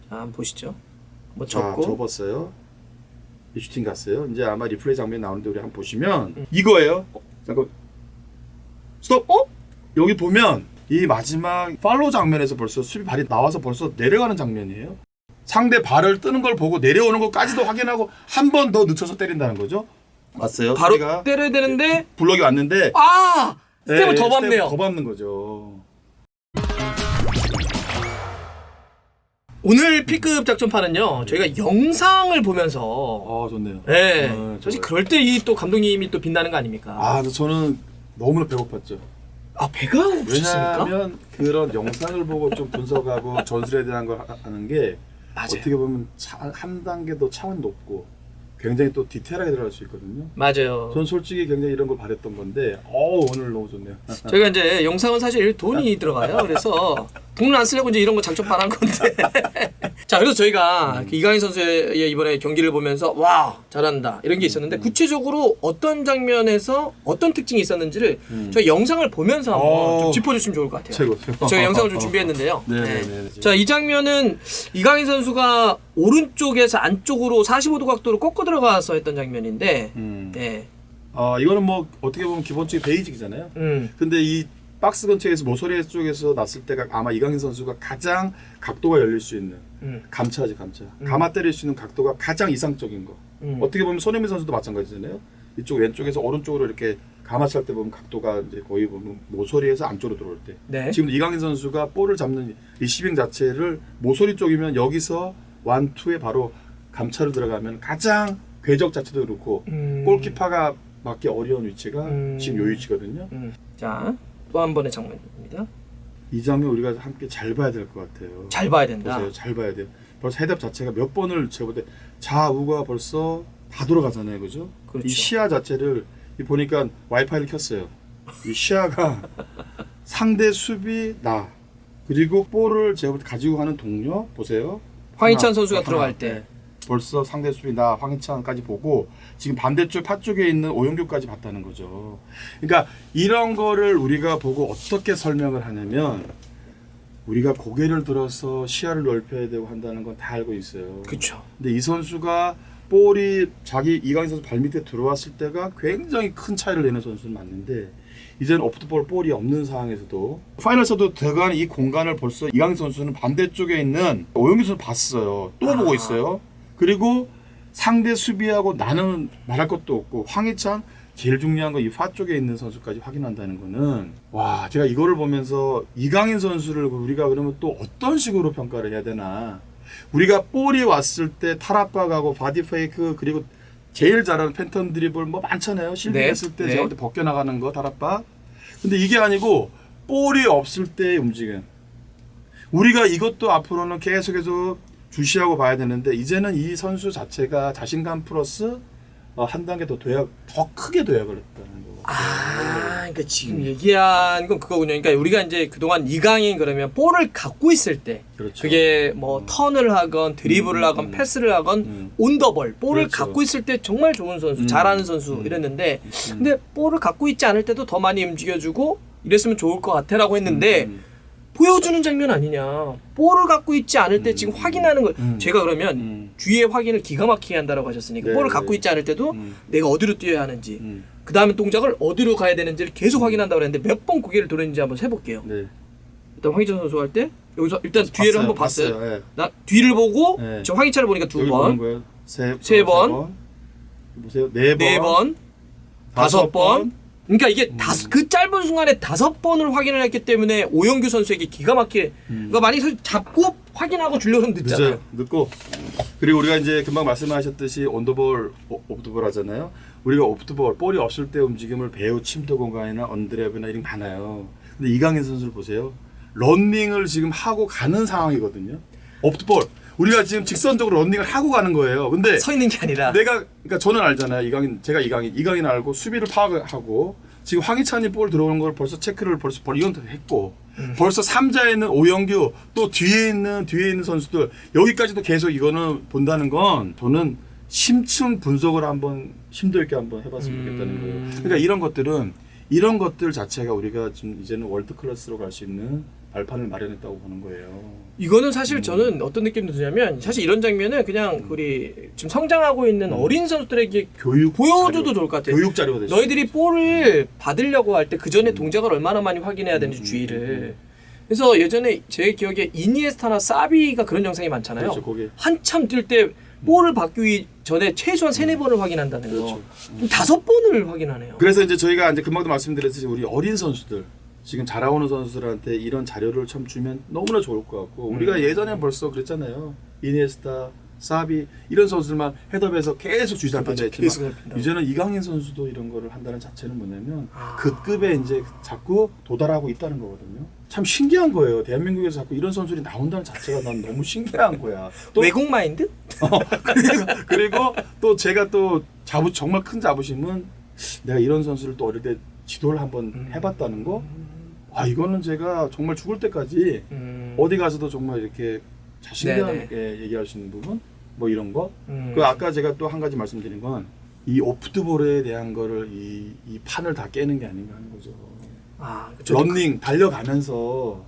한번 보시죠. 뭐 자, 접고. 접었어요. 슈팅 갔어요. 이제 아마 리플레이 장면이 나오는데 우리 한번 보시면 이거예요. 잠깐 스톱. 여기 보면 이 마지막 팔로우 장면에서 벌써 수비 발이 나와서 벌써 내려가는 장면이에요. 상대 발을 뜨는 걸 보고 내려오는 것까지도 확인하고 한 번 더 늦춰서 때린다는 거죠. 맞어요. 바로 수비가 때려야 되는데 블럭이 왔는데 스텝을 더 밟네요. 스텝을 더 밟는 거죠. 오늘 P급 작전판은요. 저희가 영상을 보면서 좋네요. 네. 사실 그럴 때 이 또 감독님이 또 빛나는 거 아닙니까? 저는 너무나 배고팠죠. 배가 고프셨습니까? 왜냐하면 그런 영상을 보고 좀 분석하고 전술에 대한 걸 하는 게 맞아요. 어떻게 보면 한 단계 더 차원 높고 굉장히 또 디테일하게 들어갈 수 있거든요. 맞아요. 전 솔직히 굉장히 이런 걸 바랬던 건데 오늘 너무 좋네요. 저희가 이제 영상은 사실 돈이 들어가요. 그래서 돈을 안 쓰려고 이제 이런 거 장점판 한 건데. 자, 그래서 저희가 이강인 선수의 이번에 경기를 보면서 와 잘한다 이런 게 있었는데 구체적으로 어떤 장면에서 어떤 특징이 있었는지를 저희 영상을 보면서 한번 좀 짚어주시면 좋을 것 같아요. 최고. 저희 영상을 좀 준비했는데요. 네. 자, 이 장면은 이강인 선수가 오른쪽에서 안쪽으로 45도 각도로 꺾어 들어가서 했던 장면인데, 네. 이거는 뭐 어떻게 보면 기본적인 베이직이잖아요. 근데 이 박스 근처에서 모서리 쪽에서 났을 때가 아마 이강인 선수가 가장 각도가 열릴 수 있는 감차지. 감아 때릴 수 있는 각도가 가장 이상적인 거. 어떻게 보면 손흥민 선수도 마찬가지잖아요. 이쪽 왼쪽에서 오른쪽으로 이렇게 감아찰 때 보면 각도가 이제 거의 보면 모서리에서 안쪽으로 들어올 때. 네. 지금 이강인 선수가 볼을 잡는 리시빙 자체를 모서리 쪽이면 여기서 1, 2에 바로 감차로 들어가면 가장 궤적 자체도 그렇고 골키퍼가 맞기 어려운 위치가 지금 요 위치거든요. 자, 또 한 번의 장면입니다. 이 장면 우리가 함께 잘 봐야 될 것 같아요. 잘 봐야 된다. 보세요. 잘 봐야 돼요. 벌써 헤드업 자체가 몇 번을 제가 볼 때 좌우가 벌써 다 돌아가잖아요. 그죠? 그렇죠. 이 시야 자체를 보니까 와이파이를 켰어요. 이 시야가 상대 수비 나 그리고 볼을 제가 볼 때 가지고 가는 동료 보세요. 황희찬 선수가 들어갈 때. 네. 벌써 상대 수비 나 황희찬까지 보고 지금 반대쪽 파 쪽에 있는 오영규까지 봤다는 거죠. 그러니까 이런 거를 우리가 보고 어떻게 설명을 하냐면 우리가 고개를 들어서 시야를 넓혀야 되고 한다는 건 다 알고 있어요. 그렇죠. 근데 이 선수가 볼이 자기 이강인 선수 발밑에 들어왔을 때가 굉장히 큰 차이를 내는 선수는 맞는데 이제는 오프트볼 볼이 없는 상황에서도 파이널에서도 들어간 이 공간을 벌써 이강인 선수는 반대쪽에 있는 오영규 선수 봤어요. 또 보고 있어요. 그리고 상대 수비하고 나는 말할 것도 없고 황희찬 제일 중요한 건 이 파 쪽에 있는 선수까지 확인한다는 거는 와 제가 이거를 보면서 이강인 선수를 우리가 그러면 또 어떤 식으로 평가를 해야 되나 우리가 볼이 왔을 때 탈압박하고 바디 페이크 그리고 제일 잘하는 팬텀 드리블 뭐 많잖아요. 실비했을 때 제가 볼 때 벗겨나가는 거 탈압박 근데 이게 아니고 볼이 없을 때의 움직임 우리가 이것도 앞으로는 계속해서 주시하고 봐야 되는데 이제는 이 선수 자체가 자신감 플러스 한 단계 더 크게 도약을 했다는 거. 그러니까 지금 얘기한 건 그거군요. 그러니까 우리가 이제 그동안 이강인 그러면 볼을 갖고 있을 때 그렇죠. 그게 뭐 턴을 하건 드리블을 하건 패스를 하건 온더볼 볼을 그렇죠. 갖고 있을 때 정말 좋은 선수, 잘하는 선수 이랬는데 근데 볼을 갖고 있지 않을 때도 더 많이 움직여주고 이랬으면 좋을 것 같아라고 했는데 보여주는 장면 아니냐. 볼을 갖고 있지 않을 때 지금 확인하는 걸 제가 그러면 뒤에 확인을 기가 막히게 한다라고 하셨으니까 볼을 갖고 있지 않을 때도 내가 어디로 뛰어야 하는지 그 다음에 동작을 어디로 가야 되는지를 계속 확인한다고 했는데 몇 번 고개를 돌렸는지 한번 세볼게요. 네. 일단 황희찬 선수 할 때 여기서 일단 뒤를 한번 봤어요. 네. 나 뒤를 보고 네. 저 황희찬을 보니까 두 번, 세 번, 보세요. 네 번, 5번. 그러니까 이게 그 짧은 순간에 5번을 확인을 했기 때문에 오영규 선수에게 기가 막히게 그러니까 많이 잡고 확인하고 주려면 늦잖아요. 늦고 그리고 우리가 이제 금방 말씀하셨듯이 온더볼, 오프트볼 하잖아요. 우리가 오프트볼, 볼이 없을 때 움직임을 배우 침투 공간이나 언드랩이나 이런 게 많아요. 근데 이강인 선수를 보세요. 런닝을 지금 하고 가는 상황이거든요. 오프트볼. 우리가 지금 직선적으로 런닝을 하고 가는 거예요. 근데 서 있는 게 아니라 그러니까 저는 알잖아요. 제가 이강인 알고 수비를 파악하고 지금 황희찬이 볼 들어오는 걸 벌써 체크를 벌써 이건 했고 벌써 3자에 있는 오영규 또 뒤에 있는 선수들 여기까지도 계속 이거는 본다는 건 저는 심층 분석을 한번 심도 있게 한번 해봤으면 좋겠다는 거예요. 그러니까 이런 것들 자체가 우리가 좀 이제는 월드 클래스로 갈 수 있는 발판을 마련했다고 보는 거예요. 이거는 사실 저는 어떤 느낌도 드냐면 사실 이런 장면은 그냥 우리 지금 성장하고 있는 어린 선수들에게 교육 보여줘도 자료, 좋을 것 같아요. 교육 자료가 됐어요. 너희들이 볼을 받으려고 할 때 그 전에 동작을 얼마나 많이 확인해야 되는지 주의를. 그래서 예전에 제 기억에 이니에스타나 사비가 그런 영상이 많잖아요. 그렇죠, 거기에. 한참 뛸 때 볼을 받기 전에 최소한 3-4번을 확인한다는 그렇죠. 거. 5번을 확인하네요. 그래서 이제 저희가 이제 금방도 말씀드렸듯이 우리 어린 선수들 지금 자라오는 선수들한테 이런 자료를 참 주면 너무나 좋을 것 같고 우리가 예전에 벌써 그랬잖아요. 이니에스타, 사비 이런 선수들만 헤드업에서 계속 주의 살핀다 계속 했지만 살핀다. 이제는 이강인 선수도 이런 거를 한다는 자체는 뭐냐면 그 급에 이제 자꾸 도달하고 있다는 거거든요. 참 신기한 거예요. 대한민국에서 자꾸 이런 선수들이 나온다는 자체가 난 너무 신기한 거야. 또 외국 마인드? 그리고 또 제가 또 정말 큰 자부심은 내가 이런 선수를 또 어릴 때 지도를 한번 해봤다는 거. 아 이거는 제가 정말 죽을 때까지 어디 가서도 정말 이렇게 자신감 있게 얘기할 수 있는 부분 뭐 이런 거. 그 아까 제가 또 한 가지 말씀드린 건 이 오프트볼에 대한 거를 이 판을 다 깨는 게 아닌가 하는 거죠. 아, 런닝 달려가면서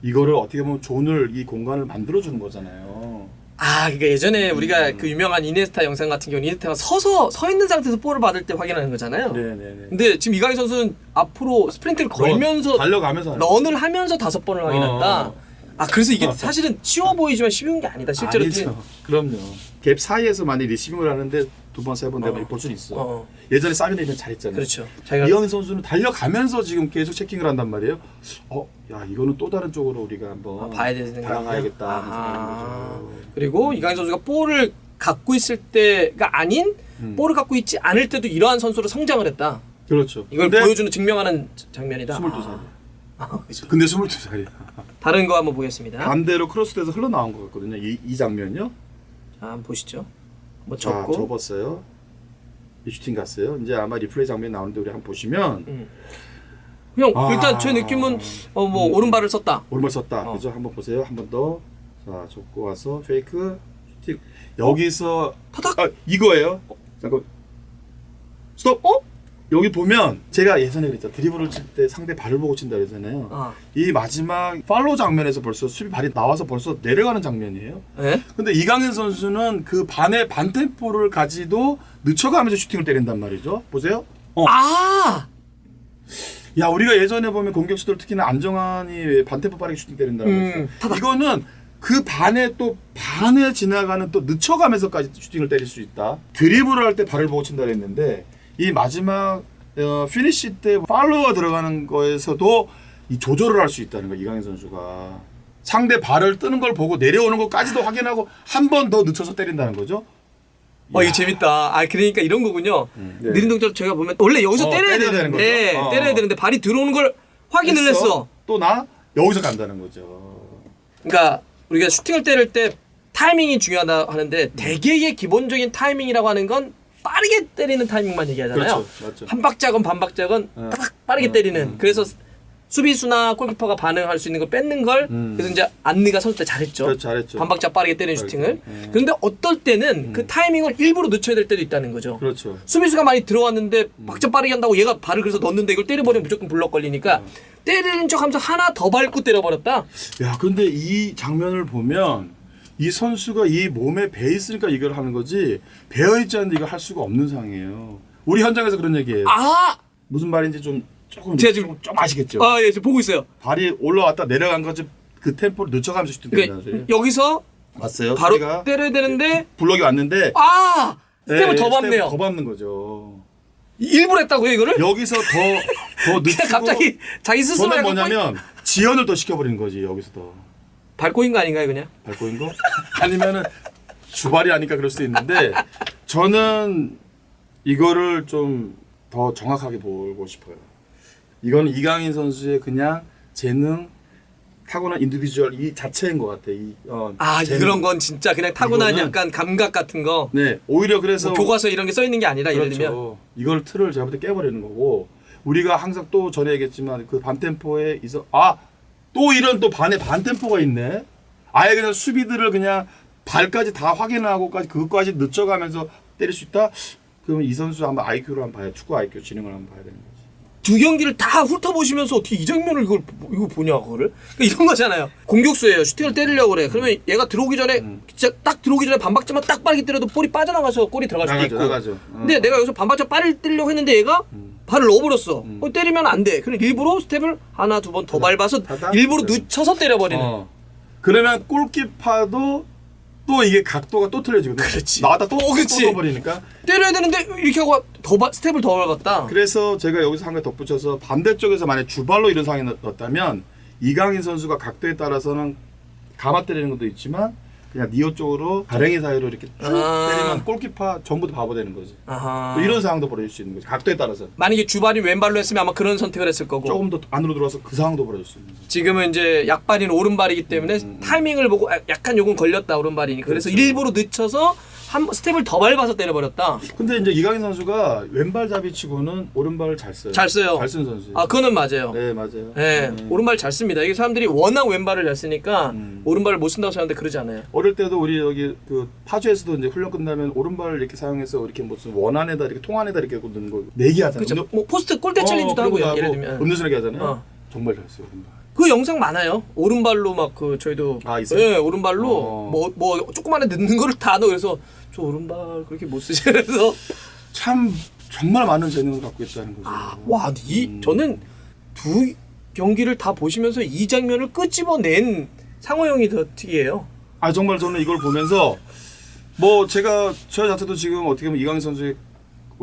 이거를 어떻게 보면 존을 이 공간을 만들어 주는 거잖아요. 아, 그러니까 예전에 우리가 그 유명한 이니에스타 영상 같은 경우는 이니에스타가 서 있는 상태에서 볼을 받을 때 확인하는 거잖아요. 네네네. 근데 지금 이강인 선수는 앞으로 스프린트를 걸면서 달려가면서 런을 하면서 5번을 확인한다. 아, 그래서 이게 사실은 쉬워 보이지만 쉬운 게 아니다. 실제로 아니죠. 그럼요. 갭 사이에서 만약 리시빙을 하는데 2번, 3번, 4번 볼 수는 있어. 예전에 사비네는 잘했잖아요. 그렇죠. 이강인 선수는 달려가면서 지금 계속 체킹을 한단 말이에요. 야 이거는 또 다른 쪽으로 우리가 한번 봐야 되는 다가가야겠다 하는 생각인 거죠. 그리고 이강인 선수가 볼을 갖고 있을 때가 아닌 볼을 갖고 있지 않을 때도 이러한 선수로 성장을 했다. 그렇죠. 이걸 보여주는 증명하는 장면이다. 22살이야. 그렇죠. 근데 22살이야. 다른 거 한번 보겠습니다. 반대로 크로스돼서 흘러나온 것 같거든요. 이 장면요. 자, 한번 보시죠. 뭐 자, 접고 접었어요. 이 슈팅 갔어요. 이제 아마 리플레이 장면 나오는데 우리 한번 보시면 그냥 일단 제 느낌은 뭐 오른발을 썼다. 오른발 썼다. 그죠? 한번 보세요. 한 번 더. 자, 접고 와서 페이크 슈팅. 여기서 타닥. 이거예요. 잠깐. 스톱. 여기 보면 제가 예전에 그랬죠. 드리블을 칠 때 상대 발을 보고 친다 그랬잖아요. 이 마지막 팔로우 장면에서 벌써 수비 발이 나와서 벌써 내려가는 장면이에요. 네? 근데 이강인 선수는 그 반의 반템포를 가지도 늦춰가면서 슈팅을 때린단 말이죠. 보세요. 야 우리가 예전에 보면 공격수들 특히나 안정환이 반템포 빠르게 슈팅 때린다고 했어요. 이거는 그 반에 또 반에 지나가는 또 늦춰가면서까지 슈팅을 때릴 수 있다. 드리블을 할 때 발을 보고 친다 그랬는데 이 마지막 피니시 때 팔로우가 들어가는 거에서도 이 조절을 할 수 있다는 거 이강인 선수가 상대 발을 뜨는 걸 보고 내려오는 것까지도 확인하고 한 번 더 늦춰서 때린다는 거죠. 이게 재밌다. 그러니까 이런 거군요. 네. 느린 동작 저희가 보면 원래 여기서 때려야 되는 되는데 거죠. 때려야 되는데 발이 들어오는 걸 확인을 했어. 또 나 여기서 간다는 거죠. 그러니까 우리가 슈팅을 때릴 때 타이밍이 중요하다 하는데 대개의 기본적인 타이밍이라고 하는 건 빠르게 때리는 타이밍만 얘기하잖아요. 그렇죠. 맞죠. 한 박자건 반 박자건 딱 빠르게 때리는. 그래서 수비수나 골키퍼가 반응할 수 있는 걸 뺏는 걸 그래서 이제 안느가 선수 때 잘했죠. 그렇죠, 잘했죠. 반 박자 빠르게 때리는 슈팅을. 그런데 어떨 때는 그 타이밍을 일부러 늦춰야 될 때도 있다는 거죠. 그렇죠. 수비수가 많이 들어왔는데 박자 빠르게 한다고 얘가 발을 그래서 넣는데 이걸 때려버리면 무조건 블럭 걸리니까 때리는 척하면서 하나 더 밟고 때려버렸다. 야, 근데 이 장면을 보면 이 선수가 이 몸에 배 있으니까 이걸 하는 거지 배어 있지 않는데 이걸 할 수가 없는 상황이에요. 우리 현장에서 그런 얘기예요. 무슨 말인지 조금 제가 지금 좀 아시겠죠? 예, 지금 보고 있어요. 발이 올라왔다 내려간 거지 그 템포를 늦춰가면서 슈팅 때린다는 소리예요. 여기서 왔어요. 바로 수비가 때려야 되는데 블럭이 왔는데 스텝을 더 밟네요. 더 밟는 거죠. 일부러 했다고요 이거를? 여기서 더 늦추고 갑자기 자기 스스로 저는 뭐냐면 지연을 더 시켜버리는 거지 여기서 더 밟고인 거 아닌가요 그냥? 밟고인 거? 아니면은 주발이 아니까 그럴 수도 있는데 저는 이거를 좀 더 정확하게 보고 싶어요. 이거는 이강인 선수의 그냥 재능, 타고난 인디비주얼 이 자체인 것 같아. 그런 건 진짜 그냥 타고난 이거는- 약간 감각 같은 거. 네, 오히려 그래서 뭐 교과서에 이런 게 써 있는 게 아니라 예를 들면 그렇죠. 이걸 틀을 제가 볼 때 깨버리는 거고 우리가 항상 또 전에 얘기했지만 그 반템포에 있어 또 이런 또 반템포가 있네. 아예 그냥 수비들을 그냥 발까지 다 확인하고까지 그것까지 늦춰가면서 때릴 수 있다. 그러면 이 선수 한번 IQ를 한번 봐야 축구 IQ 지능을 한번 봐야 되는 거지. 두 경기를 다 훑어보시면서 어떻게 이 장면을 이거 보냐 그거를? 그러니까 이런 거잖아요. 공격수예요. 슈팅을 때리려고 그래. 그러면 얘가 들어오기 전에 진짜 딱 들어오기 전에 반박자만 딱 빠르게 때려도 볼이 빠져나가서 골이 들어갈 수도 있고. 나가죠. 근데 내가 여기서 반박자 빠르게 때리려고 했는데 얘가 발을 넣어버렸어. 때리면 안 돼. 그럼 일부러 스텝을 하나 두 번 더 밟아서 일부러 늦춰서 때려버리는. 그러면 골키퍼도 또 이게 각도가 또 틀려지거든. 그렇지. 나왔다 또 그렇지. 또 버리니까. 때려야 되는데 이렇게 하고 스텝을 더 밟았다. 그래서 제가 여기서 한 개 덧붙여서 반대쪽에서 만약 주발로 이런 상황이 넣었다면 이강인 선수가 각도에 따라서는 감아 때리는 것도 있지만 그냥 니어 쪽으로 가랭이 사이로 이렇게 쭉 때리면 골키퍼 전부 다 바보 되는 거지. 아하. 또 이런 상황도 벌어질 수 있는 거지. 각도에 따라서. 만약에 주발이 왼발로 했으면 아마 그런 선택을 했을 거고. 조금 더 안으로 들어와서 그 상황도 벌어질 수 있는 거지. 지금은 이제 약발인 오른발이기 때문에 타이밍을 보고 약간 요건 걸렸다 오른발이니까. 그래서 일부러 늦춰서 한 스텝을 더 밟아서 때려버렸다. 근데 이제 이강인 선수가 왼발잡이 치고는 오른발을 잘 써요. 잘 써요. 잘 쓰는 선수예요. 아 그거는 맞아요. 네, 맞아요. 네, 오른발 잘 씁니다. 이게 사람들이 워낙 왼발을 잘 쓰니까 오른발을 못 쓴다고 생각하는데 그러지 않아요. 어릴 때도 우리 여기 그 파주에서도 이제 훈련 끝나면 오른발을 이렇게 사용해서 이렇게 무슨 원 안에다 이렇게 통 안에다 이렇게 넣는 거 내기하잖아요. 그렇죠. 뭐 포스트 골대 챌린지도 하고요. 예를 들면 음료수라기 하잖아요. 정말 잘 써요. 오른발. 그 영상 많아요. 오른발로 막 그 저희도 있어요? 네, 오른발로 뭐 조그만한 넣는 거를 다 넣어. 그래서 저 오른발 그렇게 못 쓰지. 그래서 참 정말 많은 재능을 갖고 있다는 거죠. 와, 근데 저는 두 경기를 다 보시면서 이 장면을 끄집어낸 상호 형이 더 특이해요. 정말 저는 이걸 보면서 뭐 제가 저 자체도 지금 어떻게 보면 이강인 선수의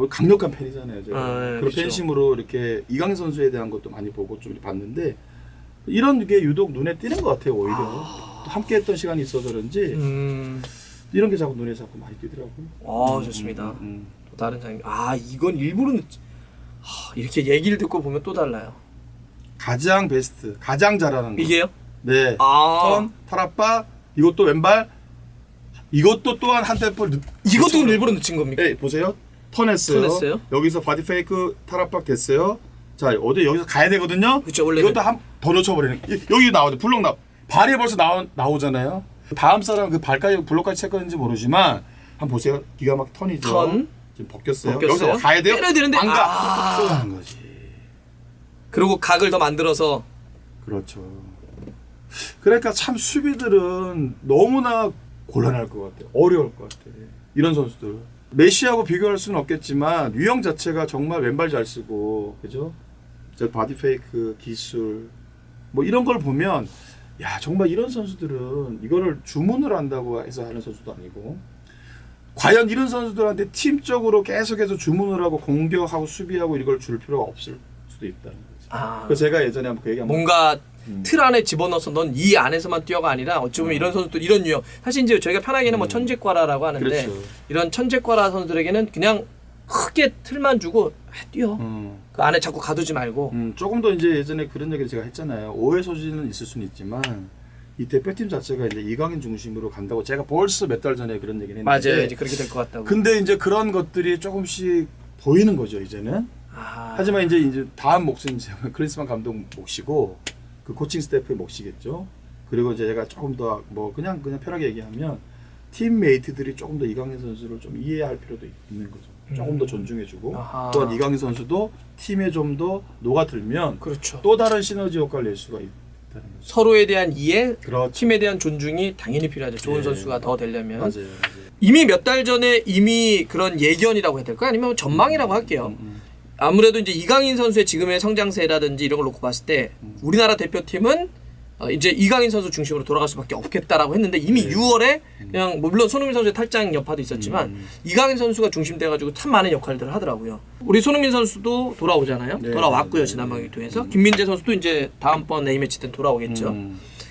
강력한 팬이잖아요. 제가. 네, 그런 그렇죠. 팬심으로 이렇게 이강인 선수에 대한 것도 많이 보고 좀 봤는데 이런 게 유독 눈에 띄는 것 같아요. 오히려 또 함께했던 시간이 있어서 그런지 이런 게 자꾸 눈에 자꾸 많이 띄더라고요. 좋습니다. 또 다른 장면. 이건 일부러 이렇게 얘기를 듣고 보면 또 달라요. 가장 베스트, 가장 잘하는 거. 이게요? 네. 턴, 탈압박, 이것도 왼발, 이것도 또한 한 템포 이것도 일부러 늦춘 겁니까? 네, 보세요. 턴했어요. 여기서 바디 페이크 탈압박 됐어요. 자, 여기서 가야 되거든요. 그렇죠. 원래 이것도 한 더 놓쳐버리는. 여기 나오죠. 블록 발이 벌써 나오잖아요. 다음 사람 그 발까지 블록까지 체크했는지 모르지만 한번 보세요. 기가 막 턴이죠. 턴. 지금 벗겼어요. 여기서 가야 돼요. 때려야 되는데 안 가. 또 가는 거지. 그리고 각을 더 만들어서. 그렇죠. 그러니까 참 수비들은 너무나 곤란할 것 같아요. 어려울 것 같아요. 이런 선수들. 메시하고 비교할 수는 없겠지만 유형 자체가 정말 왼발 잘 쓰고, 그죠? 저 바디 페이크 기술 뭐 이런 걸 보면 야 정말 이런 선수들은 이거를 주문을 한다고 해서 하는 선수도 아니고 과연 이런 선수들한테 팀적으로 계속해서 주문을 하고 공격하고 수비하고 이걸 줄 필요가 없을 수도 있다는 거지. 그래서 제가 예전에 한번 그 얘기 한번 뭔가 틀 안에 집어넣어서 넌 이 안에서만 뛰어가 아니라 어찌 보면 이런 선수들 이런 유형 사실 이제 저희가 편하게는 뭐 천재과라라고 하는데 그렇죠. 이런 천재과라 선수들에게는 그냥 크게 틀만 주고 뛰어 그 안에 자꾸 가두지 말고 조금 더 이제 예전에 그런 얘기를 제가 했잖아요. 오해 소지는 있을 수는 있지만 이 대표팀 자체가 이제 이강인 중심으로 간다고 제가 벌써 몇 달 전에 그런 얘기를 했는데 맞아요. 이제 그렇게 될 것 같다고. 근데 이제 그런 것들이 조금씩 보이는 거죠 이제는. 하지만 이제 다음 몫은 이제 클린스만 감독 몫이고 그 코칭 스태프의 몫이겠죠. 그리고 이제 제가 조금 더 뭐 그냥 편하게 얘기하면 팀메이트들이 조금 더 이강인 선수를 좀 이해할 필요도 있는 거죠. 조금 더 존중해주고 또한 이강인 선수도 팀에 좀 더 녹아들면 그렇죠. 또 다른 시너지 효과를 낼 수가 있다는 거죠. 서로에 대한 이해, 그렇죠. 팀에 대한 존중이 당연히 필요하죠. 좋은 선수가 더 되려면. 맞아요. 이미 몇 달 전에 이미 그런 예견이라고 해야 될까? 아니면 전망이라고 할게요. 아무래도 이제 이강인 선수의 지금의 성장세라든지 이런 걸 놓고 봤을 때 우리나라 대표팀은 이제 이강인 선수 중심으로 돌아갈 수밖에 없겠다라고 했는데 이미 6월에 그냥 뭐 물론 손흥민 선수의 탈장 여파도 있었지만 이강인 선수가 중심돼가지고 참 많은 역할들을 하더라고요. 우리 손흥민 선수도 돌아오잖아요. 돌아왔고요. 지난 방송을 통해서 김민재 선수도 이제 다음번 A매치 때는 돌아오겠죠.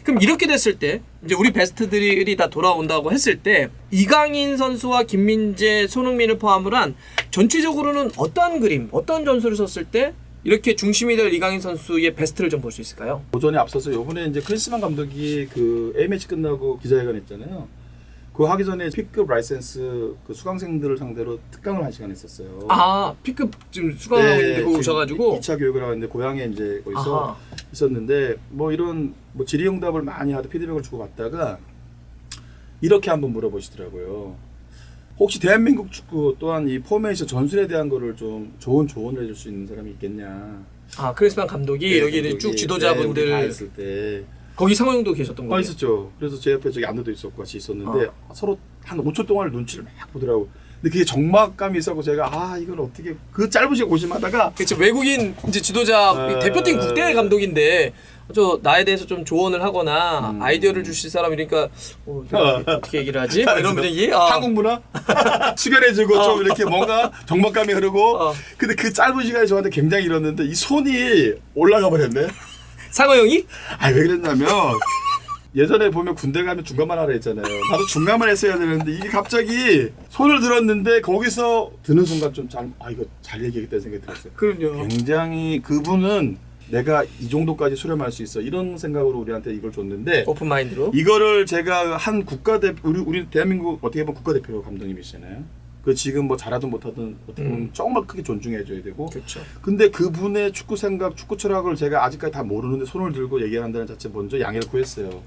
그럼 이렇게 됐을 때 이제 우리 베스트들이 다 돌아온다고 했을 때 이강인 선수와 김민재, 손흥민을 포함을 한 전체적으로는 어떤 그림, 어떤 전술을 썼을 때 이렇게 중심이 될 이강인 선수의 베스트를 좀 볼 수 있을까요? 오전에 앞서서 이번에 이제 클린스만 감독이 그 A매치 끝나고 기자회견 했잖아요. 그거 하기 전에 B급 라이센스 그 수강생들을 상대로 특강을 한 시간 했었어요. B급 지금 수강하고 있는데 거기 오셔가지고 2차 교육을 하는데 고향에 이제 거기서 있었는데 뭐 이런 뭐 질의응답을 많이 하다 피드백을 주고 받다가 이렇게 한번 물어보시더라고요. 혹시 대한민국 축구 또한 이 포메이션 전술에 대한 거를 좀 좋은 조언을 해줄 수 있는 사람이 있겠냐. 아 크리스만 감독이 네, 여기 감독이, 쭉 네, 지도자분들 우리 다 했을 때 거기 상호형도 계셨던 거예요? 있었죠. 그래서 제 옆에 저기 안도도 있었고 같이 있었는데 서로 한 5초 동안 눈치를 막 보더라고. 근데 그게 적막감이 있었고 제가 이걸 어떻게 그 짧은 시간 고심하다가 그렇죠. 외국인 이제 지도자 대표팀 국대 감독인데 나에 대해서 좀 조언을 하거나 아이디어를 주실 사람이니까 이거 어떻게 얘기를 하지? 이런 분위기. 한국 문화 숙연해지고 좀 이렇게 뭔가 적막감이 흐르고 근데 그 짧은 시간에 저한테 굉장히 잃었는데 이 손이 올라가 버렸네. 상호형이? 왜 그랬냐면 예전에 보면 군대 가면 중간만 하라 했잖아요. 나도 중간만 했어야 되는데 이게 갑자기 손을 들었는데 거기서 드는 순간 좀 이거 잘 얘기했다는 생각이 들었어요. 그럼요. 굉장히 그분은 내가 이 정도까지 수렴할 수 있어 이런 생각으로 우리한테 이걸 줬는데 오픈 마인드로. 이거를 제가 한 국가대표 우리 대한민국 어떻게 보면 국가대표 감독님이시잖아요. 그 지금 뭐 잘하든 못하든 어떻게 보면 정말 크게 존중해줘야 되고. 그렇죠. 근데 그분의 축구 생각, 축구 철학을 제가 아직까지 다 모르는데 손을 들고 얘기한다는 자체 먼저 양해를 구했어요.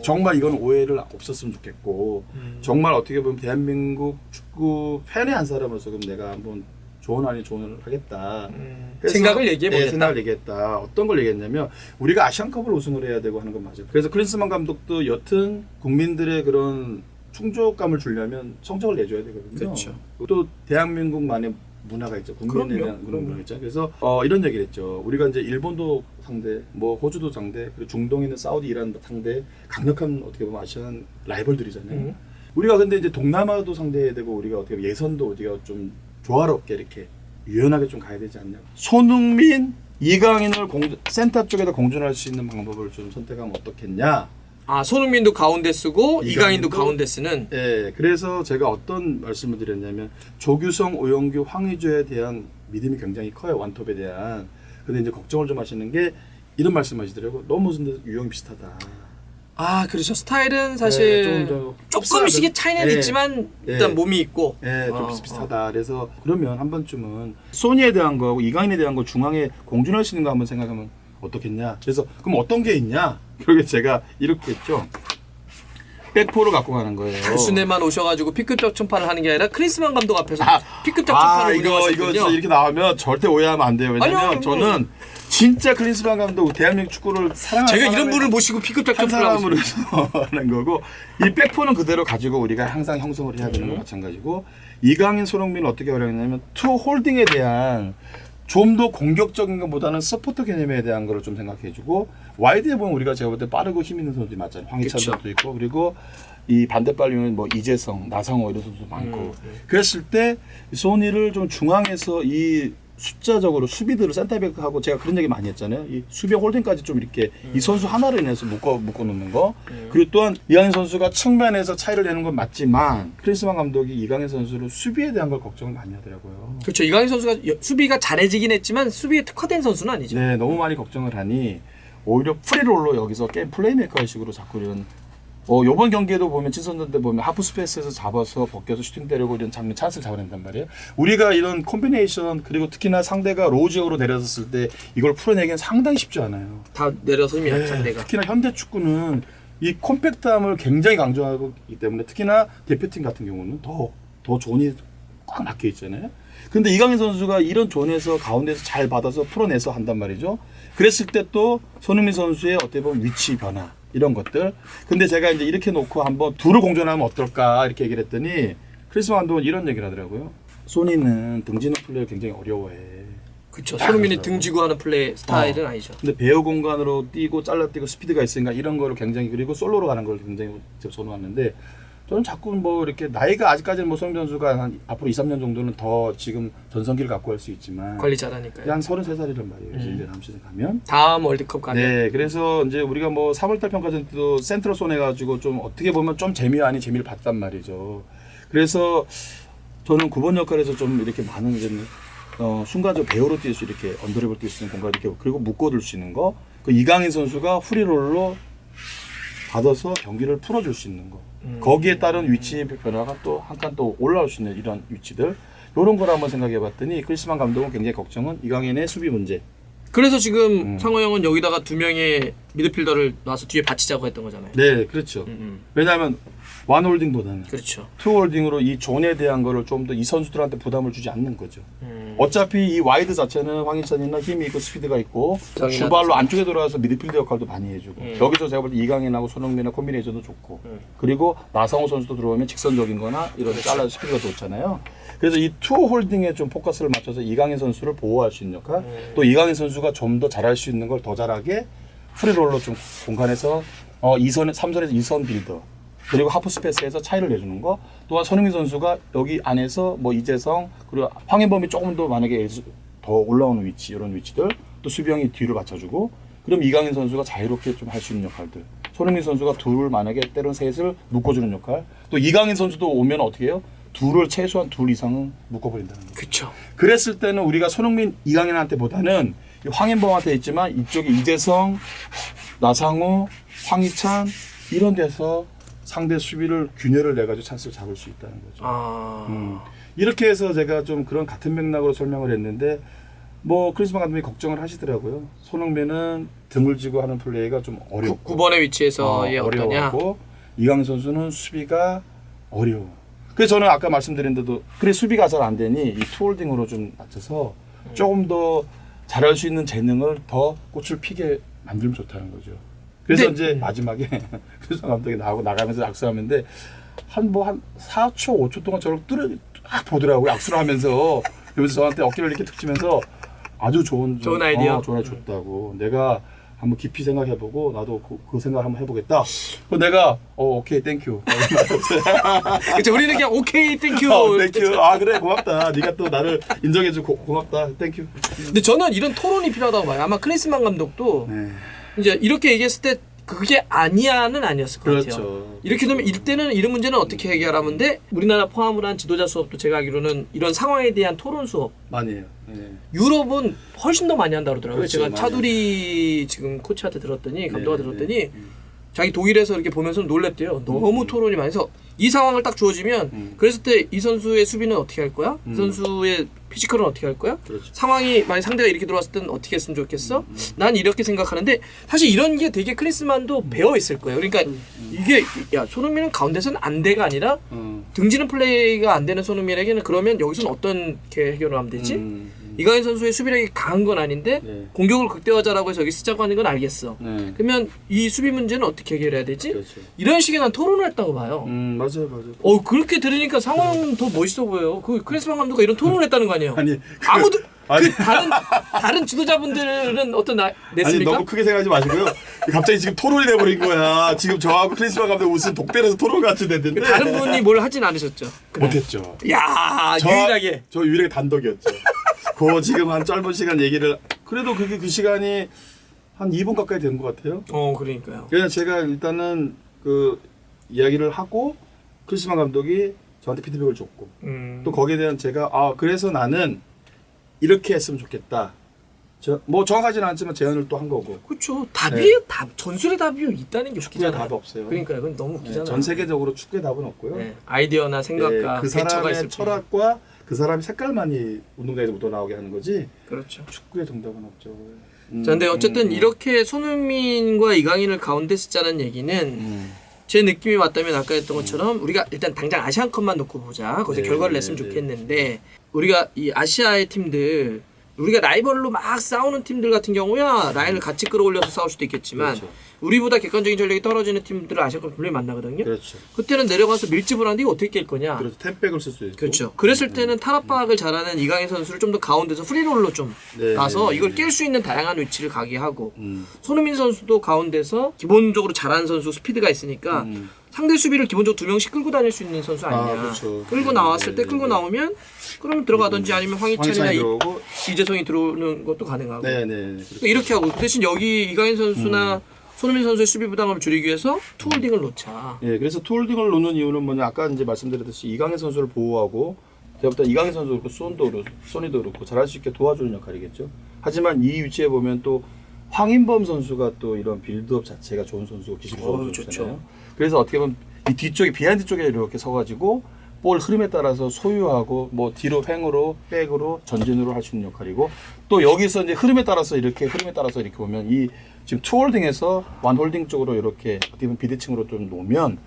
정말 이건 오해를 없었으면 좋겠고 정말 어떻게 보면 대한민국 축구 팬의 한 사람으로서 그럼 내가 한번 조언 아닌 조언을 하겠다. 생각을 얘기해보겠다. 네, 생각을 얘기했다. 어떤 걸 얘기했냐면 우리가 아시안컵을 우승을 해야 되고 하는 건 맞아요. 그래서 클린스만 감독도 여튼 국민들의 그런 충족감을 주려면 성적을 내줘야 되거든요. 그렇죠. 또 대한민국만의 문화가 있죠. 국민에 대한 그런 문화가 있죠. 그래서 이런 얘기를 했죠. 우리가 이제 일본도 상대, 뭐 호주도 상대, 그리고 중동에 있는 사우디, 이란 상대 강력한 어떻게 보면 아시안 라이벌들이잖아요. 우리가 근데 이제 동남아도 상대해야 되고 우리가 어떻게 보면 예선도 우리가 좀 조화롭게 이렇게 유연하게 좀 가야 되지 않냐. 손흥민, 이강인을 센터 쪽에다 공존할 수 있는 방법을 좀 선택하면 어떻겠냐. 손흥민도 가운데 쓰고 이강인도 가운데 쓰는. 네, 그래서 제가 어떤 말씀을 드렸냐면 조규성, 오영규, 황의조에 대한 믿음이 굉장히 커요. 완톱에 대한. 근데 이제 걱정을 좀 하시는 게 이런 말씀하시더라고요. 너무 근데 유형이 비슷하다. 그렇죠. 스타일은 사실 조금씩의 차이는 있지만 일단 몸이 있고. 좀 비슷하다. 그래서 그러면 한 번쯤은 소니에 대한 거하고 이강인에 대한 거 중앙에 공존할 수 있는 거 한번 생각하면 어떻겠냐. 그래서 그럼 어떤 게 있냐? 그러게 제가 이렇게 했죠. 백포를 갖고 가는 거예요. 단순에만 오셔가지고 B급 적중판을 하는 게 아니라 크리스만 감독 앞에서 B급 적중판을 이거 운영하셨군요. 이렇게 나오면 절대 오해하면 안 돼요. 왜냐면 아니요, 저는 진짜 클린스만 감독 대한민국 축구를 사랑하는 제가 이런 분을 모시고 B급 한 적중판을 하고 있습니다. 사람으로서 하는 거고 이 백포는 그대로 가지고 우리가 항상 형성을 해야 되는 거 마찬가지고 이강인, 손흥민을 어떻게 활용했냐면 투 홀딩에 대한 좀 더 공격적인 것보다는 서포터 개념에 대한 거를 좀 생각해주고 와이드에 보면 우리가 제가 볼 때 빠르고 힘 있는 선수들이 많잖아요. 황희찬 선수도 있고 그리고 이 반대발리는 뭐 이재성, 나성호 이런 선수도 많고 그랬을 때 소니를 좀 중앙에서 이 숫자적으로 수비들을 센터백하고 제가 그런 얘기 많이 했잖아요. 이 수비 홀딩까지 좀 이렇게 이 선수 하나로 인해서 묶어 놓는 거. 그리고 또한 이강인 선수가 측면에서 차이를 내는 건 맞지만 크리스만 감독이 이강인 선수를 수비에 대한 걸 걱정을 많이 하더라고요. 그렇죠. 이강인 선수가 수비가 잘해지긴 했지만 수비에 특화된 선수는 아니죠. 네, 너무 많이 걱정을 하니 오히려 프리롤로 여기서 게임 플레이메이커의 식으로 자꾸 이런 요번 경기에도 보면 친선전 때 보면 하프 스페이스에서 잡아서 벗겨서 슈팅 때리고 이런 장면 찬스를 잡아낸단 말이에요. 우리가 이런 콤비네이션 그리고 특히나 상대가 로우 지역으로 내려섰을 때 이걸 풀어내기는 상당히 쉽지 않아요. 다 내려서면 상대가. 특히나 현대 축구는 이 콤팩트함을 굉장히 강조하기 때문에 특히나 대표팀 같은 경우는 더 존이 꽉 막혀 있잖아요. 근데 이강인 선수가 이런 존에서 가운데서 잘 받아서 풀어내서 한단 말이죠. 그랬을 때 또 손흥민 선수의 어떻게 보면 위치 변화 이런 것들. 근데 제가 이제 이렇게 놓고 한번 둘을 공존하면 어떨까 이렇게 얘기를 했더니 크리스만 감독은 이런 얘기를 하더라고요. 소니는 등지는 플레이를 굉장히 어려워해. 그렇죠. 손흥민이 등지고 하는 플레이 스타일은 아니죠. 근데 배우 공간으로 뛰고 잘라뛰고 스피드가 있으니까 이런 거를 굉장히 그리고 솔로로 가는 걸 굉장히 선호하는데 저는 자꾸 뭐 이렇게 나이가 아직까지는 뭐 손흥민 선수가 한 앞으로 2, 3년 정도는 더 지금 전성기를 갖고 갈 수 있지만 관리 잘하니까요. 한 33살이란 말이에요. 이제 다음 시즌 가면. 다음 월드컵 가면. 네, 그래서 이제 우리가 뭐 3월달 평가전 때도 센트럴 쏜 해가지고 좀 어떻게 보면 좀 재미와 아닌 재미를 봤단 말이죠. 그래서 저는 9번 역할에서 좀 이렇게 많은 이제 순간적으로 배우로 뛸 수 이렇게 언더랩을 뛸 수 있는 공간 이렇게 그리고 묶어둘 수 있는 거. 그 이강인 선수가 프리롤로 받아서 경기를 풀어줄 수 있는 거. 거기에 따른 위치 변화가 또 한 칸 또 올라올 수 있는 이런 위치들 이런 걸 한번 생각해 봤더니 크리스만 감독은 굉장히 걱정은 이강인의 수비 문제 그래서 지금 상호 형은 여기다가 두 명의 미드필더를 놔서 뒤에 받치자고 했던 거잖아요. 네, 그렇죠. 왜냐하면 원홀딩보다는 그렇죠. 투홀딩으로 이 존에 대한 거를 좀 더 이 선수들한테 부담을 주지 않는 거죠. 어차피 이 와이드 자체는 황희찬이나 힘이 있고 스피드가 있고 주발로 안쪽에 들어와서 미드필더 역할도 많이 해주고 여기서 제가 볼 때 이강인하고 손흥민의 콤비네이션도 좋고 그리고 나상호 선수도 들어오면 직선적인 거나 이런 잘라 스피드가 좋잖아요. 그래서 이 투홀딩에 좀 포커스를 맞춰서 이강인 선수를 보호할 수 있는 역할 또 이강인 선수가 좀 더 잘할 수 있는 걸 더 잘하게 프리롤러 좀 공간에서 2선, 3선에서 2선 빌더 그리고 하프 스페이스에서 차이를 내주는 거 또한 손흥민 선수가 여기 안에서 뭐 이재성 그리고 황인범이 조금 더 만약에 더 올라오는 위치 이런 위치들 또 수비형이 뒤를 받쳐주고 그럼 이강인 선수가 자유롭게 좀 할 수 있는 역할들 손흥민 선수가 둘을 만약에 때론 셋을 묶어주는 역할 또 이강인 선수도 오면 어떻게 해요? 둘을 최소한 둘 이상은 묶어버린다는 거죠. 그렇죠. 그랬을 때는 우리가 손흥민 이강인한테 보다는 황인범한테 있지만 이쪽에 이재성 나상호 황희찬 이런 데서 상대 수비를 균열을 내가지고 찬스를 잡을 수 있다는 거죠. 이렇게 해서 제가 좀 그런 같은 맥락으로 설명을 했는데 뭐 크리스만 감독이 걱정을 하시더라고요. 손흥민은 등을 지고 하는 플레이가 좀 어렵고 9번의 위치에서의 어떠냐. 어려워하고 이강인 선수는 수비가 어려워. 그래서 저는 아까 말씀드린 대로 그래 수비가 잘 안 되니 이 투홀딩으로 좀 맞춰서 조금 더 잘할 수 있는 재능을 더 꽃을 피게 만들면 좋다는 거죠. 그래서 이제 마지막에 크리스만 감독이 나가면서 악수하는데 한 4초, 5초 동안 저를 딱 보더라고요. 악수를 하면서 여기서 저한테 어깨를 이렇게 툭 치면서 아주 좋은 아이디어. 좋은 아이디어 줬다고. 내가 한번 깊이 생각해보고 나도 그 생각을 한번 해보겠다. 그래서 내가 오케이 땡큐. 그렇죠. 우리는 그냥 오케이 땡큐. 땡큐. 아 그래 고맙다. 네가 또 나를 인정해주고 고맙다. 땡큐. 근데 저는 이런 토론이 필요하다고 봐요. 아마 클린스만 감독도 이제 이렇게 얘기했을 때 그게 아니야는 아니었을 것 그렇죠. 같아요. 이렇게 되면 이때는 이런 문제는 어떻게 해결하는데 우리나라 포함을 한 지도자 수업도 제가 알기로는 이런 상황에 대한 토론 수업 많이 해요. 유럽은 훨씬 더 많이 한다고 그러더라고요. 그렇죠, 제가 많이 차두리 지금 코치한테 들었더니 감독한테 들었더니 자기 독일에서 이렇게 보면서 놀랬대요. 너무 토론이 많이 해서 이 상황을 딱 주어지면 그랬을 때 이 선수의 수비는 어떻게 할 거야? 이 선수의 피지컬은 어떻게 할 거야? 그렇죠. 상황이 만약 상대가 이렇게 들어왔을 때는 어떻게 했으면 좋겠어? 난 이렇게 생각하는데 사실 이런 게 되게 클린스만도 배워 있을 거예요. 그러니까 이게 야 손흥민은 가운데서는 안 돼가 아니라 등지는 플레이가 안 되는 손흥민에게는 그러면 여기서는 어떻게 해결을 하면 되지? 이강인 선수의 수비력이 강한 건 아닌데 공격을 극대화자라고 해서 여기 쓰자고 하는 건 알겠어. 그러면 이 수비 문제는 어떻게 해결해야 되지? 그렇죠. 이런 식의 난 토론을 했다고 봐요. 맞아요. 그렇게 들으니까 상황은 더 멋있어 보여요. 그 크리스만 감독가 이런 토론을 했다는 거 아니에요? 아니 아무도 다른 지도자분들은 냈습니까? 아니 너무 크게 생각하지 마시고요. 갑자기 지금 토론이 돼버린 거야. 지금 저하고 크리스만 감독 무슨 독대에서 토론 같이 됐는데 다른 분이 뭘 하진 않으셨죠? 못했죠. 야 유일하게 저 유일하게 단독이었죠. 그 지금 한 짧은 시간 얘기를 그래도 그게 그 시간이 한 2분 가까이 된 것 같아요. 그러니까요. 그래서 제가 일단은 그 이야기를 하고 크리스만 감독이 저한테 피드백을 줬고 또 거기에 대한 제가 그래서 나는 이렇게 했으면 좋겠다. 뭐 정확하지는 않지만 제안을 또 한 거고. 그렇죠. 답이에요. 답. 전술의 답이 있다는 게 축구에 웃기잖아요. 답 없어요. 그러니까요. 그건 너무 웃기잖아요. 전 세계적으로 축구에 답은 없고요. 아이디어나 생각과 그 대처가 사람의 있을 철학과 그 사람의 색깔만이 운동장에서 묻어나오게 하는 거지. 그렇죠. 축구의 정답은 없죠. 자, 근데 어쨌든 이렇게 손흥민과 이강인을 가운데 쓰자는 얘기는 제 느낌이 맞다면 아까 했던 것처럼 우리가 일단 당장 아시안컵만 놓고 보자. 거기서 결과를 냈으면 좋겠는데 우리가 이 아시아의 팀들 우리가 라이벌로 막 싸우는 팀들 같은 경우야 라인을 같이 끌어올려서 싸울 수도 있겠지만 그렇죠. 우리보다 객관적인 전력이 떨어지는 팀들을 아시안컵 분명히 만나거든요. 그렇죠. 그때는 내려가서 밀집을 하는데 이거 어떻게 깰 거냐. 그래서 템백을 쓸 수 있고. 그렇죠. 그랬을 때는 탄압박을 잘하는 이강인 선수를 좀 더 가운데서 프리롤로 좀 놔서 이걸 깰 수 있는 다양한 위치를 가게 하고 손흥민 선수도 가운데서 기본적으로 잘하는 선수 스피드가 있으니까 상대 수비를 기본적으로 두 명씩 끌고 다닐 수 있는 선수 아니냐. 그렇죠. 끌고 나왔을 때 끌고 나오면 그러면 들어가든지 아니면 황희찬이나 들어오고 이재성이 들어오는 것도 가능하고. 그러니까 이렇게 하고 대신 여기 이강인 선수나 손흥민 선수의 수비 부담감을 줄이기 위해서 투홀딩을 놓자. 그래서 투홀딩을 놓는 이유는 뭐냐 아까 이제 말씀드렸듯이 이강인 선수를 보호하고 제가 볼 때 이강인 선수도 그렇고 소니도 그렇고 잘할 수 있게 도와주는 역할이겠죠. 하지만 이 위치에 보면 또 황인범 선수가 또 이런 빌드업 자체가 좋은 선수고 기술이 좋은 선수잖아요. 그래서 어떻게 보면 이 뒤쪽에 비하인드 쪽에 이렇게 서가지고 볼 흐름에 따라서 소유하고 뭐 뒤로 횡으로 백으로 전진으로 할 수 있는 역할이고 또 여기서 이제 흐름에 따라서 이렇게 보면 이 지금 투홀딩에서 원홀딩 쪽으로 이렇게 어떻게 보면 비대칭으로 좀 놓으면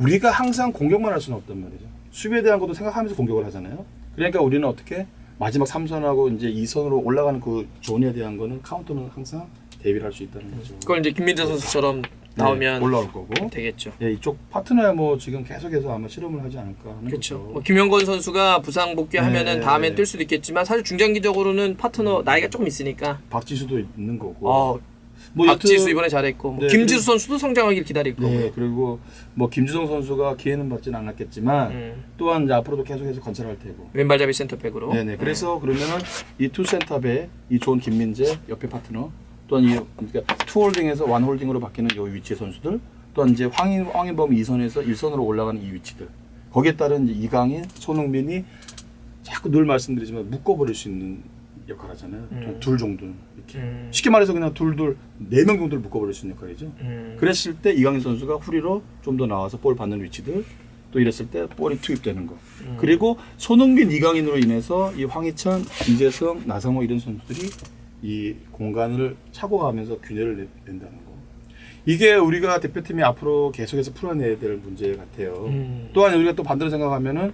우리가 항상 공격만 할 수는 없단 말이죠. 수비에 대한 것도 생각하면서 공격을 하잖아요. 그러니까 우리는 어떻게 마지막 3선하고 이제 2선으로 올라가는 그 존에 대한 거는 카운터는 항상 대비를 할 수 있다는 거죠. 그걸 이제 김민재 선수처럼 나오면 올라올 거고 되겠죠. 예, 이쪽 파트너야 뭐 지금 계속해서 아마 실험을 하지 않을까 하는 그렇죠. 거죠. 뭐 김영건 선수가 부상 복귀하면은 네. 다음엔 뛸 수도 있겠지만 사실 중장기적으로는 파트너 나이가 조금 있으니까. 박지수도 있는 거고. 뭐 박지수 여튼, 이번에 잘했고 뭐 네, 김지수 선수도 성장하길 기다릴 거고. 네, 그리고 뭐 김주성 선수가 기회는 받지는 않았겠지만 또한 이제 앞으로도 계속해서 건설할 테고. 왼발잡이 센터백으로. 네네. 그래서 그러면은 이 투 센터백, 이 좋은 김민재 옆에 파트너, 또한 이 그러니까 투홀딩에서 원홀딩으로 바뀌는 이 위치의 선수들, 또한 이제 황인범 2선에서 1선으로 올라가는 이 위치들. 거기에 따른 이제 이강인, 손흥민이 자꾸 늘 말씀드리지만 묶어버릴 수 있는 역할 하잖아요. 둘 정도는 이렇게 쉽게 말해서 그냥 둘 4명 정도를 묶어버릴 수 있는 역할이죠. 그랬을 때 이강인 선수가 후리로 좀 더 나와서 볼 받는 위치들 또 이랬을 때 볼이 투입되는 거. 그리고 손흥민, 이강인으로 인해서 이 황희찬, 이재성, 나성호 이런 선수들이 이 공간을 차고 가면서 균열을 낸다는 거. 이게 우리가 대표팀이 앞으로 계속해서 풀어내야 될 문제 같아요. 또한 우리가 또 반대로 생각하면은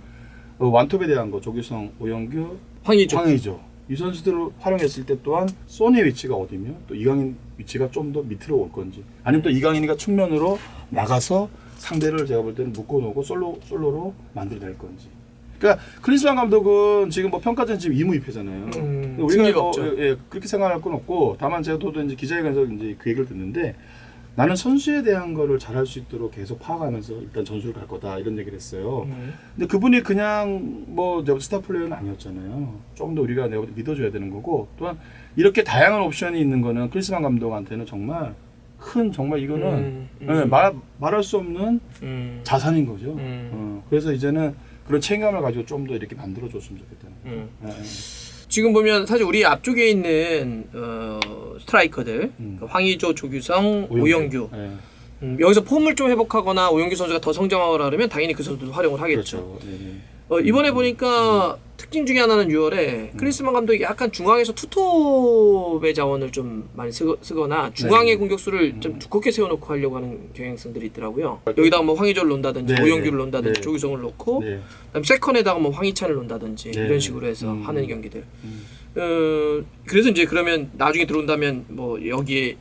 완톱에 대한 거, 조규성, 오영규, 황의조 이 선수들을 활용했을 때 또한 소니의 위치가 어디며 또 이강인 위치가 좀 더 밑으로 올 건지 아니면 또 이강인이가 측면으로 나가서 상대를 제가 볼 때는 묶어놓고 솔로로 만들어낼 건지. 그러니까 클린스만 감독은 지금 뭐 평가전 지금 2무입회잖아요. 우리가 뭐, 예, 그렇게 생각할 건 없고 다만 제가 또 이제 기자회견에서 이제 그 얘기를 듣는데 나는 선수에 대한 거를 잘할 수 있도록 계속 파악하면서 일단 전술을 갈 거다 이런 얘기를 했어요. 근데 그분이 그냥 뭐 스타 플레이어는 아니었잖아요. 좀 더 우리가 내가 믿어줘야 되는 거고 또한 이렇게 다양한 옵션이 있는 거는 클린스만 감독한테는 정말 큰 정말 이거는 네, 말할 수 없는 자산인 거죠. 그래서 이제는 그런 책임감을 가지고 좀 더 이렇게 만들어줬으면 좋겠다는 거죠. 지금 보면 사실 우리 앞쪽에 있는 스트라이커들 그러니까 황의조, 조규성, 오영규 여기서 폼을 좀 회복하거나 오영규 선수가 더 성장하거나 그러면 당연히 그 선수들 활용을 하겠죠. 그렇죠. 이번에 보니까 특징 중에 하나는 6월에 클린스만 감독이 약간 중앙에서 투톱의 자원을 좀 많이 쓰거나 중앙의 공격수를 좀 두껍게 세워놓고 하려고 하는 경향성들이 있더라고요. 여기다가 뭐 황의조를 놓는다든지 오영규를 놓는다든지 조규성을 놓고 그다음 세컨에다가 뭐 황희찬을 놓는다든지 이런 식으로 해서 하는 경기들. 그래서 이제 그러면 나중에 들어온다면 뭐 여기에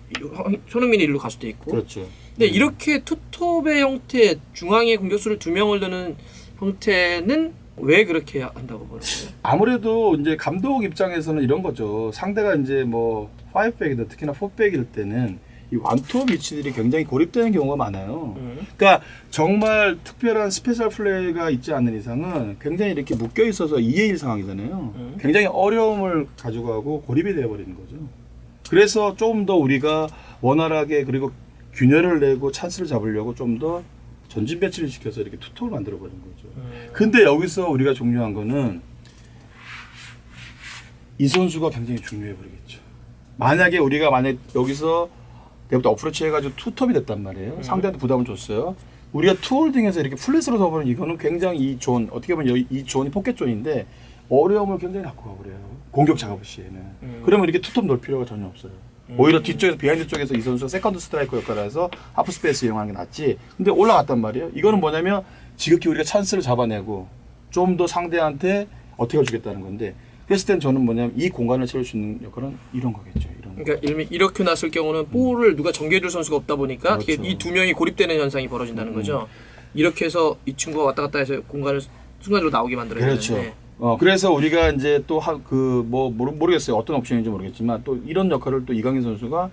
손흥민이 일로 갈 수도 있고. 그렇죠. 근데 이렇게 투톱의 형태, 중앙에 공격수를 2명을 두는 형태는 왜 그렇게 한다고 보는 거예요? 아무래도 이제 감독 입장에서는 이런 거죠. 상대가 이제 뭐 5백이든 특히나 4백일 때는 이 완투 위치들이 굉장히 고립되는 경우가 많아요. 그러니까 정말 특별한 스페셜 플레이가 있지 않는 이상은 굉장히 이렇게 묶여 있어서 2대1 상황이잖아요. 굉장히 어려움을 가지고 가고 고립이 되어버리는 거죠. 그래서 조금 더 우리가 원활하게 그리고 균열을 내고 찬스를 잡으려고 좀 더 전진 배치를 시켜서 이렇게 투톱을 만들어 버린 거죠. 근데 여기서 우리가 중요한 거는 이 선수가 굉장히 중요해 버리겠죠. 만약에 우리가 여기서 내부터 어프로치 해가지고 투톱이 됐단 말이에요. 상대한테 부담을 줬어요. 우리가 투홀딩에서 이렇게 플랫으로 서버리는 이거는 굉장히 이 존, 어떻게 보면 이 존이 포켓 존인데 어려움을 굉장히 갖고 가버려요. 공격 작업 시에는. 그러면 이렇게 투톱 넣을 필요가 전혀 없어요. 오히려 뒤쪽에서 비하인드 쪽에서 이 선수가 세컨드 스트라이커 역할을 해서 하프 스페이스 이용하는 게 낫지. 근데 올라갔단 말이에요. 이거는 뭐냐면 지극히 우리가 찬스를 잡아내고 좀 더 상대한테 어떻게 주겠다는 건데 그랬을 땐 저는 뭐냐면 이 공간을 채울 수 있는 역할은 이런 거겠죠. 그러니까 이렇게 났을 경우는 볼을 누가 전개해줄 선수가 없다 보니까 그렇죠. 이 2명이 고립되는 현상이 벌어진다는 거죠. 이렇게 해서 이 친구가 왔다 갔다 해서 공간을 순간적으로 나오게 만들어야 그렇죠. 되는데. 그래서 우리가 이제 또 모르겠어요. 어떤 옵션인지 모르겠지만 또 이런 역할을 또 이강인 선수가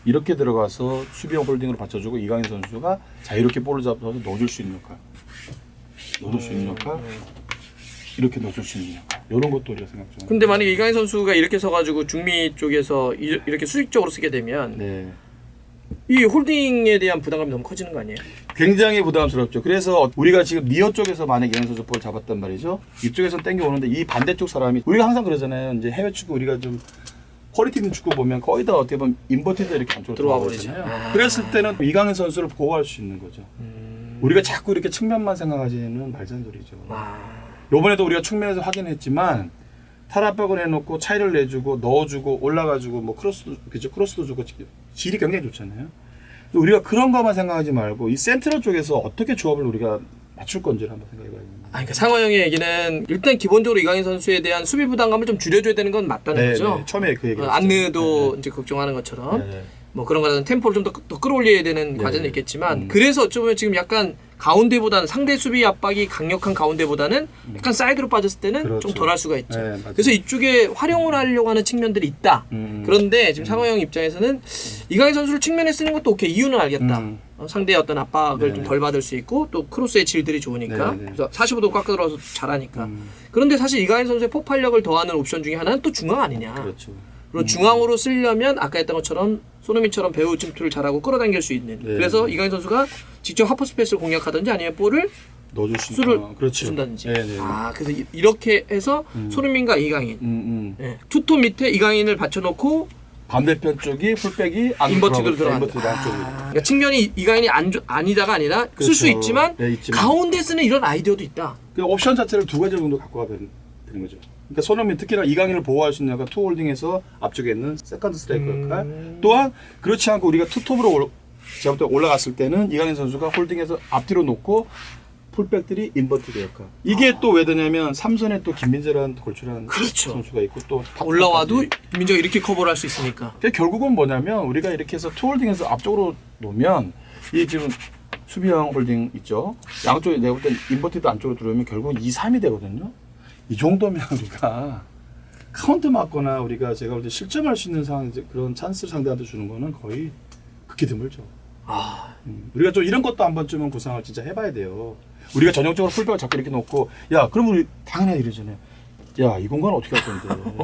이렇게 들어가서 수비형 홀딩으로 받쳐주고 이강인 선수가 자유롭게 볼을 잡아서 넣어줄 수 있는 역할. 이렇게 넣어줄 수 있는 역할. 이런 것도 우리가 생각 좀. 근데 만약에 이강인 선수가 이렇게 서가지고 중미 쪽에서 이렇게 수직적으로 쓰게 되면 이 홀딩에 대한 부담감이 너무 커지는 거 아니에요? 굉장히 부담스럽죠. 그래서 우리가 지금 니어 쪽에서 만약에 이강인 선수 볼을 잡았단 말이죠. 이쪽에서 땡겨오는데 이 반대쪽 사람이 우리가 항상 그러잖아요. 이제 해외 축구 우리가 좀 퀄리티 있는 축구 보면 거의 다 어떻게 보면 인버티드 이렇게 안쪽으로 들어와 버리죠. 그랬을 때는 이강인 선수를 보호할 수 있는 거죠. 우리가 자꾸 이렇게 측면만 생각하지는 말도 안 소리죠. 아. 요번에도 우리가 측면에서 확인했지만 탈압박을 해놓고 차이를 내주고 넣어주고 올라가지고 뭐 크로스도 주고 질이 굉장히 좋잖아요. 우리가 그런 것만 생각하지 말고 이 센트럴 쪽에서 어떻게 조합을 우리가 맞출 건지를 한번 생각해봐야 됩니다. 그러니까 상호 형의 얘기는 일단 기본적으로 이강인 선수에 대한 수비 부담감을 좀 줄여줘야 되는 건 맞다는 거죠. 처음에 그 얘기를 안느도 이제 걱정하는 것처럼 네. 뭐 그런 거라든 템포를 좀 더 끌어올려야 되는 과제는 있겠지만 그래서 어쩌면 지금 약간 가운데보다는 상대 수비 압박이 강력한 가운데보다는 약간 사이드로 빠졌을 때는 그렇죠. 좀 덜할 수가 있죠. 네, 맞아요. 그래서 이쪽에 활용을 하려고 하는 측면들이 있다. 그런데 지금 상호 형 입장에서는 이강인 선수를 측면에 쓰는 것도 오케이, 이유는 알겠다. 상대의 어떤 압박을 좀 덜 받을 수 있고 또 크로스의 질들이 좋으니까 그래서 45도 깎아 들어와서 잘하니까. 그런데 사실 이강인 선수의 폭발력을 더하는 옵션 중에 하나는 또 중앙 아니냐. 그렇죠. 그리고 중앙으로 쓰려면 아까 했던 것처럼 손흥민처럼 배우 침투를 잘하고 끌어당길 수 있는. 그래서 이강인 선수가 직접 하프 스페이스를 공략하든지 아니면 볼을 넣어줄 수 수를 그렇죠. 준다든지. 네. 그래서 이렇게 해서 손흥민과 이강인, 투톱 밑에 이강인을 받쳐놓고 반대편 쪽이 풀백이 인버티드로 들어간다. 그러니까 측면이 이강인이 아니다가 아니라 쓸 수 그렇죠. 있지만 네, 있지만. 가운데 쓰는 이런 아이디어도 있다. 그 옵션 자체를 두 가지 정도 갖고 가야 되는 거죠. 그러니까 손흥민 특히나 이강인을 보호할 수 있는 약간 투홀딩에서 앞쪽에 있는 세컨드 스트라이커 역할. 또한 그렇지 않고 우리가 투톱으로 제가 볼 때 올라갔을 때는 이강인 선수가 홀딩해서 앞뒤로 놓고 풀백들이 인버티드 역할. 이게 또 왜 되냐면 삼선에 또 김민재라는 골출한 그렇죠. 선수가 있고 또 올라와도 민재가 이렇게 커버를 할 수 있으니까. 그러니까 결국은 뭐냐면 우리가 이렇게 해서 투홀딩해서 앞쪽으로 놓으면 이 지금 수비형 홀딩 있죠. 양쪽에 내가 볼 땐 인버티드 안쪽으로 들어오면 결국은 2, 3이 되거든요. 이 정도면 우리가 카운트 맞거나 우리가 제가 볼 때 실점할 수 있는 상황 그런 찬스를 상대한테 주는 거는 거의 극히 드물죠. 우리가 좀 이런 것도 한 번쯤은 구상을 진짜 해봐야 돼요. 우리가 전형적으로 풀백을 자꾸 이렇게 놓고 야 그럼 우리 당연히 이러잖아요. 야 이 공간 어떻게 할 건데?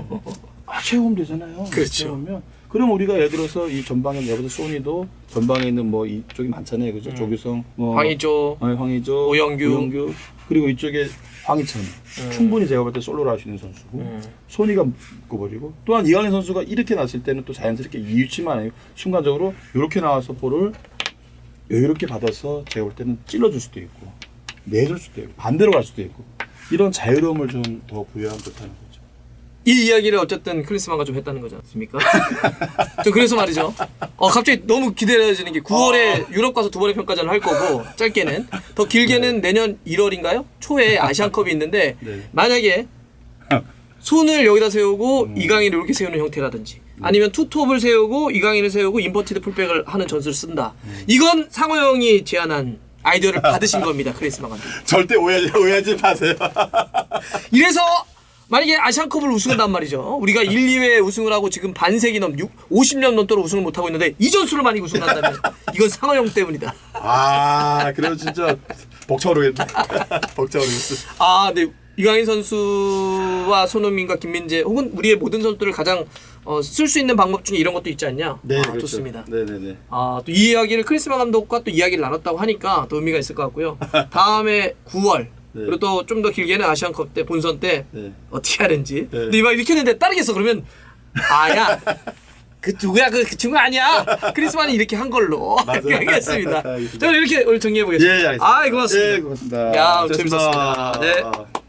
채우면 되잖아요. 그렇죠. 채우면 그럼 우리가 예를 들어서 이 전방에 예를 들어 소니도 전방에 있는 뭐 이쪽이 많잖아요, 그죠? 조규성, 뭐 황의조, 황의조, 오영규 그리고 이쪽에 황희찬 충분히 제가 볼 때 솔로를 할 수 있는 선수고 소니가 묶어버리고 또한 이강인 선수가 이렇게 났을 때는 또 자연스럽게 이 위치만 아니고 순간적으로 이렇게 나와서 볼을 여유롭게 받아서 제가 볼 때는 찔러줄 수도 있고 내줄 수도 있고 반대로 갈 수도 있고 이런 자유로움을 좀 더 부여하면 좋다는 거죠. 이 이야기를 어쨌든 클린스만과 좀 했다는 거지 않습니까? 저 그래서 말이죠. 갑자기 너무 기대되어지는 게 9월에 유럽 가서 두 번의 평가전을 할 거고 짧게는 더 길게는 내년 1월인가요? 초에 아시안컵이 있는데 만약에 손을 여기다 세우고 이강인을 이렇게 세우는 형태라든지 아니면 투톱을 세우고 이강인을 세우고 인버티드 풀백을 하는 전술을 쓴다. 이건 상호 형이 제안한 아이디어를 받으신 겁니다. 클린스만 감독. 절대 오해하지 마세요. 이래서 만약에 아시안컵을 우승한단 말이죠. 우리가 1, 2회 우승을 하고 지금 반세기 50년 넘도록 우승을 못하고 있는데 이 전술을 만약에 우승한다면 이건 상호 형 때문이다. 그럼 진짜 벅차오르겠네. 벅차오르겠어. 근데 이강인 선수와 손흥민과 김민재 혹은 우리의 모든 선수들을 가장 쓸 수 있는 방법 중에 이런 것도 있지 않냐? 네, 그렇죠. 좋습니다. 네네네. 또 이 이야기를 크리스마 감독과 또 이야기를 나눴다고 하니까 더 의미가 있을 것 같고요. 다음에 9월 그리고 또 좀 더 길게는 아시안컵 때 본선 때 어떻게 하는지. 근데 이말 이렇게 했는데 따르겠어 그러면 야 그 누구야 그 친구 아니야. 크리스마는 이렇게 한 걸로 알겠습니다. 자 이렇게 오늘 정리해 보겠습니다. 알겠습니다. 고맙습니다. 고맙습니다. 야 재밌었습니다. 네.